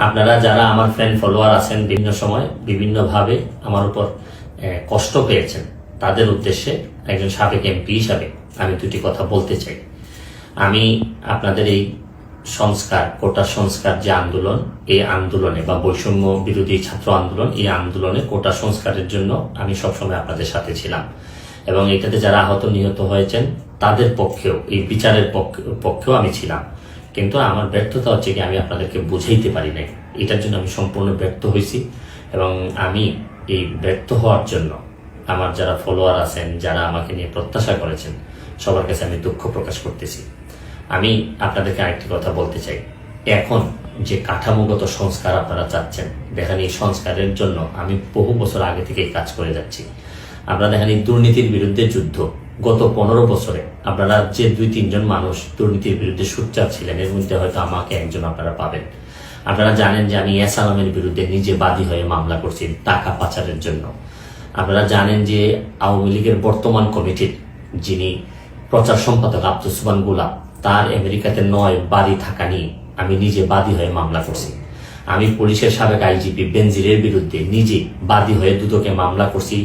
আপনারা যারা আমার ফ্রেন্ড ফলোয়ার আছেন বিভিন্ন সময় বিভিন্নভাবে আমার উপর কষ্ট পেয়েছেন, তাদের উদ্দেশ্যে একজন সাবেক এমপি হিসাবে আমি দুটি কথা বলতে চাই। আমি আপনাদের এই সংস্কার, কোটা সংস্কার যে আন্দোলন, এই আন্দোলনে বা বৈষম্য বিরোধী ছাত্র আন্দোলন, এই আন্দোলনে কোটা সংস্কারের জন্য আমি সবসময় আপনাদের সাথে ছিলাম এবং এটাতে যারা আহত নিহত হয়েছেন তাদের পক্ষেও, এই বিচারের পক্ষেও আমি ছিলাম। কিন্তু আমার ব্যর্থতা হচ্ছে কি আমি আপনাদেরকে বুঝাইতে পারি নাই, এটার জন্য আমি সম্পূর্ণ ব্যর্থ হয়েছি এবং আমি এই ব্যর্থ হওয়ার জন্য আমার যারা ফলোয়ার আছেন, যারা আমাকে নিয়ে প্রত্যাশা করেছেন, সবার কাছে আমি দুঃখ প্রকাশ করতেছি। আমি আপনাদেরকে আরেকটি কথা বলতে চাই, এখন যে কাঠামোগত সংস্কার আপনারা চাচ্ছেন, দেখেন এই সংস্কারের জন্য আমি বহু বছর আগে থেকেই কাজ করে যাচ্ছি। আপনারা দেখেন এই দুর্নীতির বিরুদ্ধে যুদ্ধ গত 15 বছরে আপনারা যে 2-3 জন মানুষ দুর্নীতির বিরুদ্ধে সোচ্চার ছিলেন, এর মধ্যে হয়তো আমাকে একজন আপনারা পাবেন। আপনারা জানেন যে আমি এস আলমের বিরুদ্ধে নিজে বাদী হয়ে মামলা করছি টাকা পাচারের জন্য। আপনারা জানেন যে আওয়ামী লীগের বর্তমান কমিটির যিনি প্রচার সম্পাদক আব্দুল সুবহান গোলাপ, তার আমেরিকাতে 9 বাড়ি থাকা নিয়ে আমি নিজে বাদী হয়ে মামলা করছি। আমি পুলিশের সাবেক আইজিপি বেনজিরের বিরুদ্ধে নিজে বাদী হয়ে দুদকে মামলা করছি।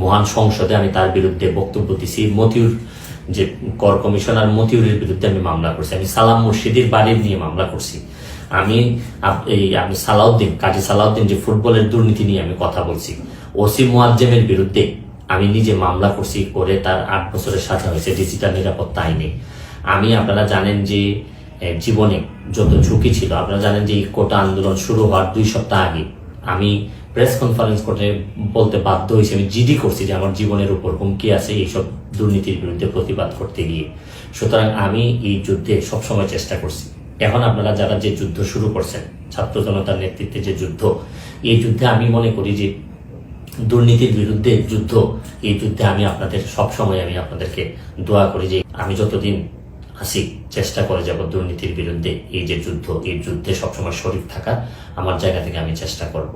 মহান সংসদে আমি তার বিরুদ্ধে বক্তব্য দিছি। মতিউর যে কর কমিশনার মতিউরের বিরুদ্ধে আমি মামলা করছি। আমি সালাম মুর্শিদির বাড়ির নিয়ে মামলা করছি। আমি সালাউদ্দিন, কাজী সালাউদ্দিন যে ফুটবলের দুর্নীতি নিয়ে আমি কথা বলছি। ওসি মুয়াজ্জেমের বিরুদ্ধে আমি নিজে মামলা করছি, করে তার 8 বছরের সাজা হয়েছে ডিজিটাল নিরাপত্তা আইনে। আমি, আপনারা জানেন যে জীবনে যত ঝুঁকি ছিল, আপনারা জানেন যে এই কোটা আন্দোলন শুরু হওয়ার 2 সপ্তাহ আগে আমি প্রেস কনফারেন্স করে বলতে বাধ্য হয়েছি, আমি জিডি করছি যে আমার জীবনের উপর হুমকি আছে এইসব দুর্নীতির বিরুদ্ধে প্রতিবাদ করতে গিয়ে। সুতরাং আমি এই যুদ্ধে সবসময় চেষ্টা করছি। এখন আপনারা যারা যে যুদ্ধ শুরু করছেন, ছাত্র জনতার নেতৃত্বে যে যুদ্ধ, এই যুদ্ধে আমি মনে করি যে দুর্নীতির বিরুদ্ধে যুদ্ধ, এই যুদ্ধে আমি আপনাদের সবসময় আমি আপনাদেরকে দোয়া করি যে আমি যতদিন আসি চেষ্টা করে যাব দুর্নীতির বিরুদ্ধে এই যে যুদ্ধ, এই যুদ্ধে সবসময় শরীক থাকা, আমার জায়গা থেকে আমি চেষ্টা করব।